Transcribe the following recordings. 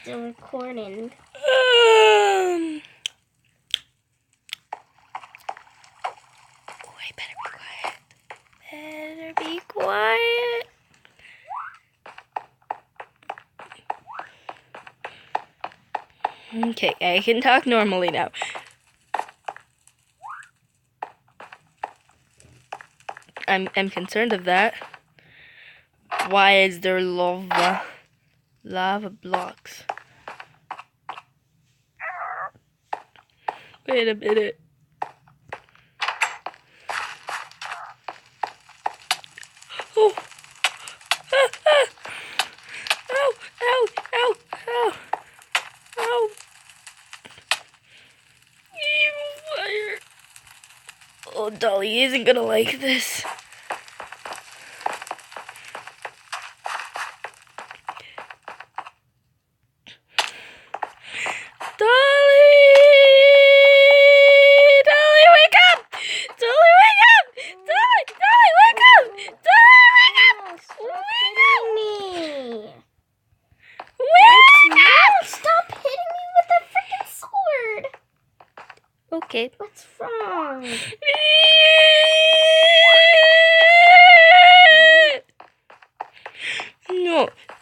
still recording. Oh, I better be quiet. Better be quiet. Okay, I can talk normally now. I'm concerned of that. Why is there lava blocks? Wait a minute. Oh. Ah, ah. Ow, ow, ow, ow, ow. Fire. Oh, Dolly isn't gonna like this. Dolly, wake up! Dolly, wake up! Dolly, wake up! Dolly, wake up! Wake up! Me. Wake up! Stop hitting me with that freaking sword. Okay. What's wrong?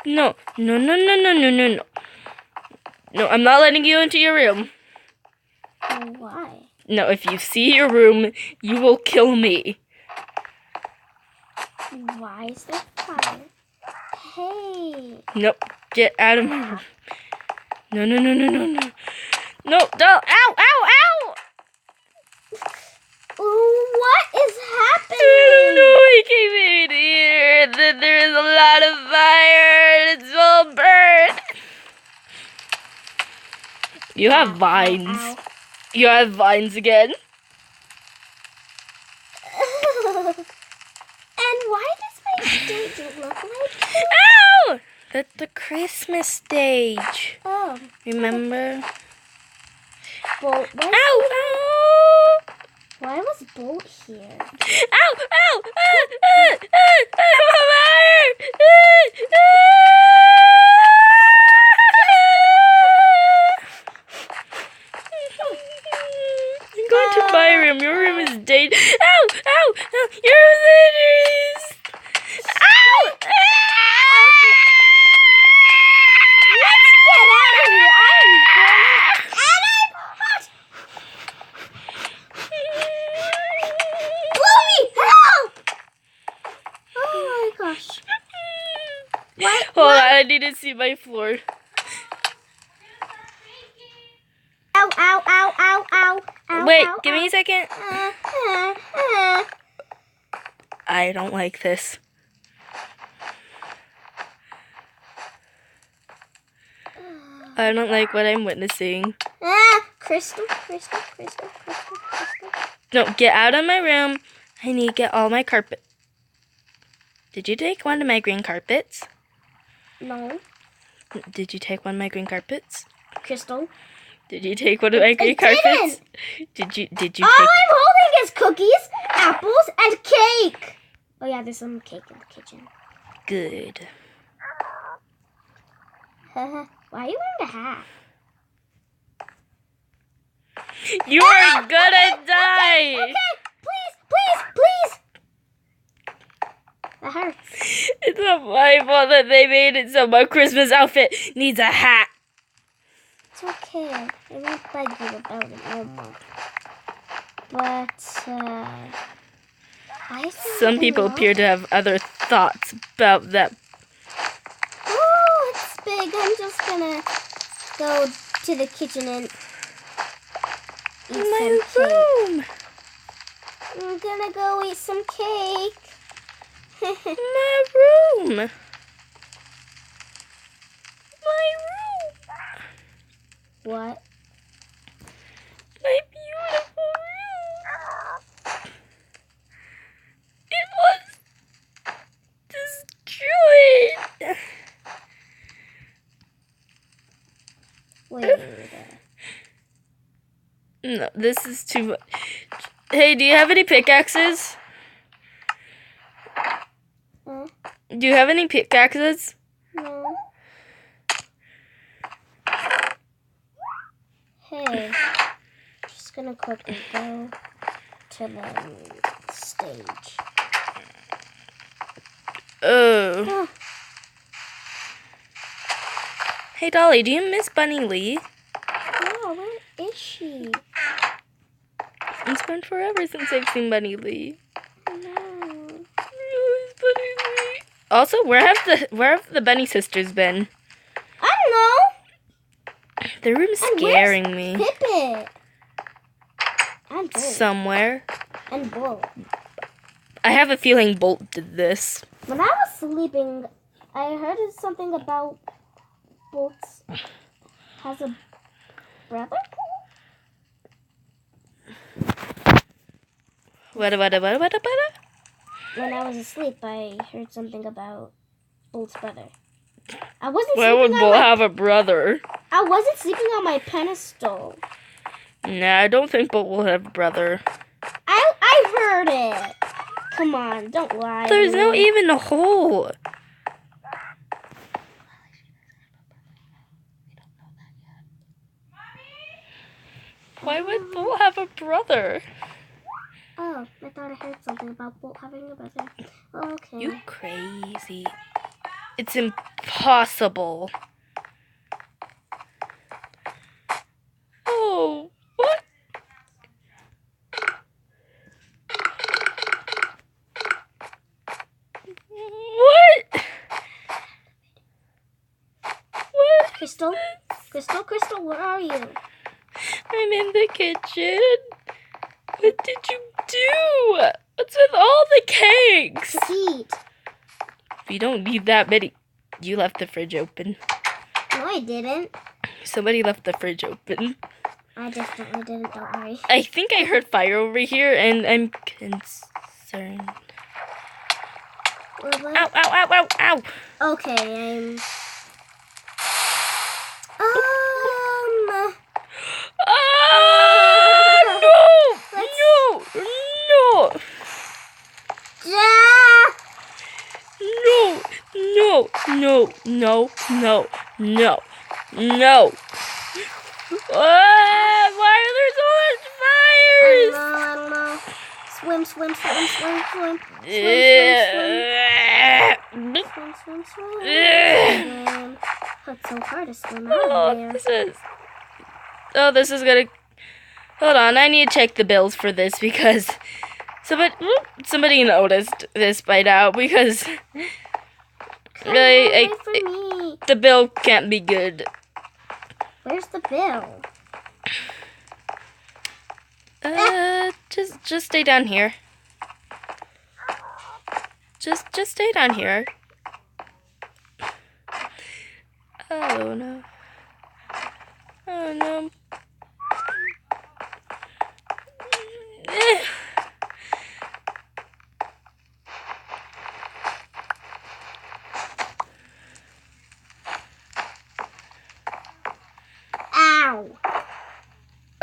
No. No, I'm not letting you into your room. Why? No, if you see your room, you will kill me. Why is there fire? Hey. Nope, get out of my room. No. No, don't. Ow! What is happening? I don't know, I came in here, and then there is a lot of fire, and it's all burned. You have vines. Ow. You have vines again. And why does my stage look like this? Ow! That's the Christmas stage. Oh. Remember? Bolt. Ow! Why was Bolt here? Ow! I'm on fire! I'm going to my room. Your room is dangerous. Ow! Your room is dangerous. Ow! Let's get out of here. I'm burning and I'm hot. Chloe, help! Oh my gosh. What? Hold on, I need to see my floor. Ow. Wait, Ow, give me a second. I don't like this. I don't like what I'm witnessing. Crystal. No, get out of my room. I need to get all my carpet. Did you take one of my green carpets? No. Did you take one of my green carpets? Crystal. Did you take one of my green carpets? Did you All take? I'm holding is cookies, apples, and cake. Oh yeah, there's some cake in the kitchen. Good. Why are you wearing a hat? You are gonna die. Okay, please. That hurts. It's not my fault that they made it so my Christmas outfit needs a hat. It's okay. I won't bug you about it no more. But, why is there Some people nothing appear else? to have other thoughts about that. Oh, it's big. I'm just gonna go to the kitchen and eat some cake. room. I'm gonna go eat some cake. My room. What? My beautiful room. It was destroyed. Wait. No, this is too much. Hey, do you have any pickaxes? Huh? Do you have any pickaxes? No. Okay. Just gonna quickly go to the stage. Oh. Hey, Dolly, do you miss Bunny Lee? Yeah, where is she? It's been forever since I've seen Bunny Lee. No. Where's Bunny Lee? Also, where have the Bunny sisters been? I don't know. Their room's scaring me. Pippet. And Bolt. Somewhere. And Bolt. I have a feeling Bolt did this. When I was sleeping, I heard something about Bolt has a brother. What? When I was asleep, I heard something about Bolt's brother. I wasn't. Why would Bolt have a brother? I wasn't sleeping on my pedestal. Nah, I don't think Bolt will have a brother. I heard it. Come on, don't lie. There's no even a hole. Why would Bolt have a brother? Oh, I thought I heard something about Bolt having a brother. Okay. You crazy. It's impossible. Oh, what? What? What? Crystal, where are you? I'm in the kitchen. What did you do? What's with all the cakes? Eat. We don't need that many. You left the fridge open. No, I didn't. Somebody left the fridge open. I definitely didn't, don't worry. I think I heard fire over here, and I'm concerned. Ow, ow, ow, ow, ow. Okay, No! Yeah! No. Why are there so much fires? I don't know. Swim. Swim. It's so hard to swim out of there. This is gonna... Hold on, I need to check the bills for this because somebody noticed this by now because Wait for me. the bill can't be good. Where's the bill? Just stay down here. Just stay down here. Oh no.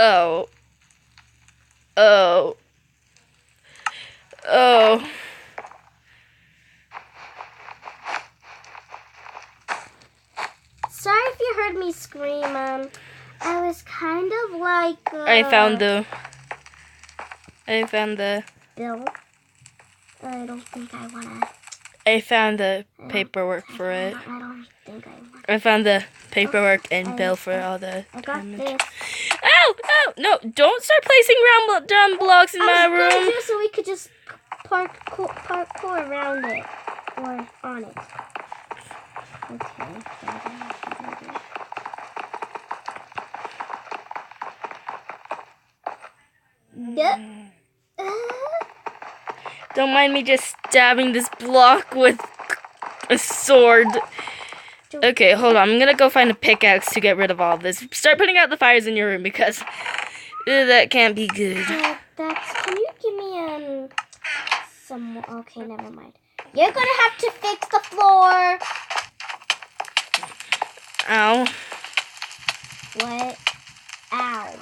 Ow. Oh. Sorry if you heard me scream. I was kind of like. I found the bill. I don't think I wanna. I found the paperwork for it. I don't think I want. I found the paperwork and bill for all the I got damage. this. Ow! No, don't start placing round blocks in my room. Just so we could just parkour around it or on it. Okay. Yep. Don't mind me just stabbing this block with a sword. Okay, hold on. I'm gonna go find a pickaxe to get rid of all this. Start putting out the fires in your room because that can't be good. Can you give me some? Okay, never mind. You're gonna have to fix the floor. Ow. What? Ow.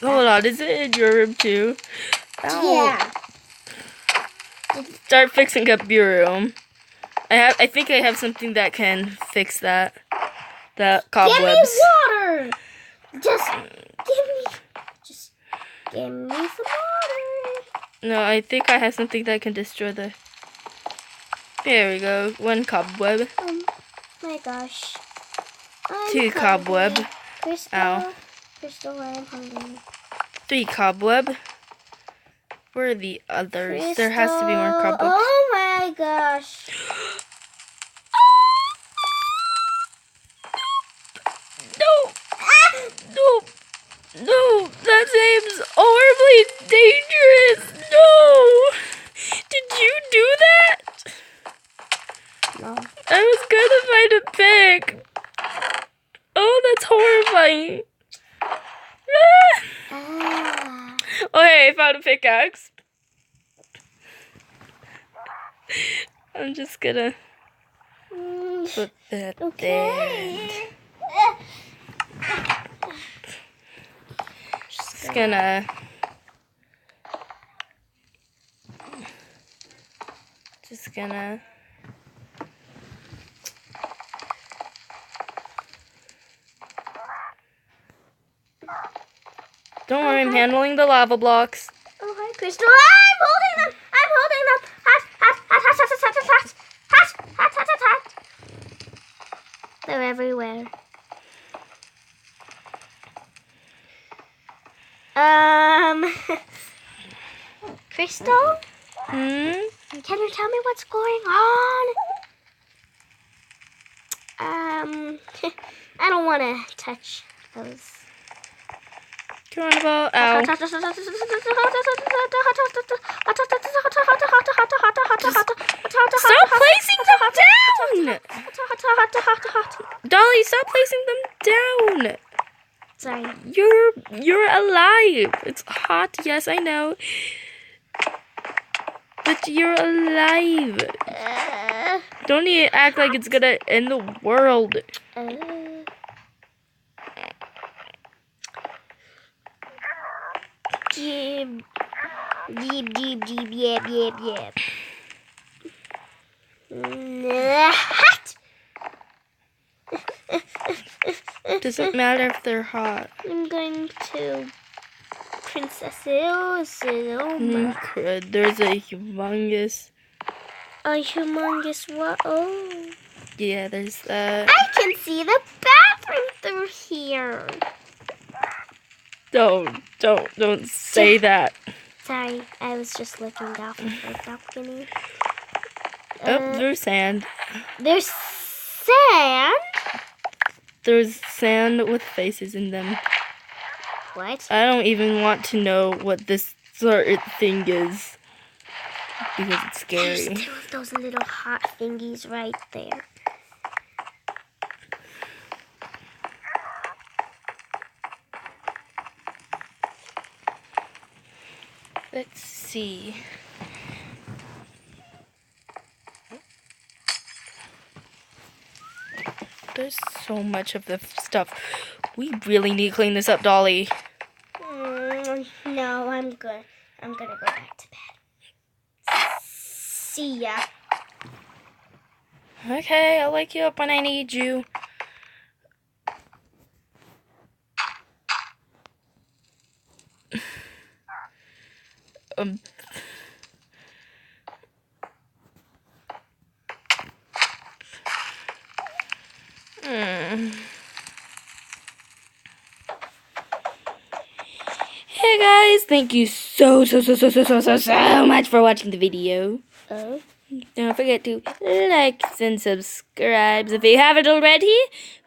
Hold on. Is it in your room too? Ow. Yeah. Start fixing up your room. I think I have something that can fix that. The cobwebs. Give me water. Just give me some water. No, I think I have something that can destroy the... There we go. 1 cobweb. Oh my gosh. I'm 2 cobweb. hungry. Crystal. Ow. Crystal, I'm hungry. 3 cobweb. Where are the others? Crystal. There has to be more cobwebs. Oh my gosh. No! No! No! That seems horribly dangerous! No! Did you do that? No. I was gonna find a pig. Oh, that's horrifying. Ah. Okay, I found a pickaxe. I'm just gonna put that there. Okay. Just gonna Don't worry, I'm handling the lava blocks. Oh, hi, Crystal. I'm holding them. I'm holding them. Hot. They're everywhere. Crystal? Hmm? Can you tell me what's going on? I don't want to touch those. Coronavirus. Ow. Stop placing them down! Dolly, stop placing them down! Sorry. You're alive. It's hot, yes, I know. But you're alive. Don't you act like it's gonna end the world. Jeep, yep. Hot. Doesn't matter if they're hot. I'm going to Princess Ilma. Crud, there's a humongous... A humongous what? Oh. Yeah, there's that. I can see the bathroom through here. Don't say that. Sorry, I was just looking off of the balcony. Oh, there's sand. There's sand? There's sand with faces in them. What? I don't even want to know what this sort of thing is. Because it's scary. There's 2 of those little hot thingies right there. Let's see. There's so much of the stuff. We really need to clean this up, Dolly. No, I'm good. I'm gonna go back to bed. See ya. Okay, I'll wake you up when I need you. Hey guys, thank you so much for watching the video. Don't forget to like and subscribe if you haven't already.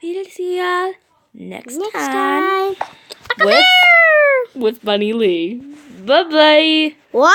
We'll see y'all next time. With With Bunny Lee. Bye bye. What?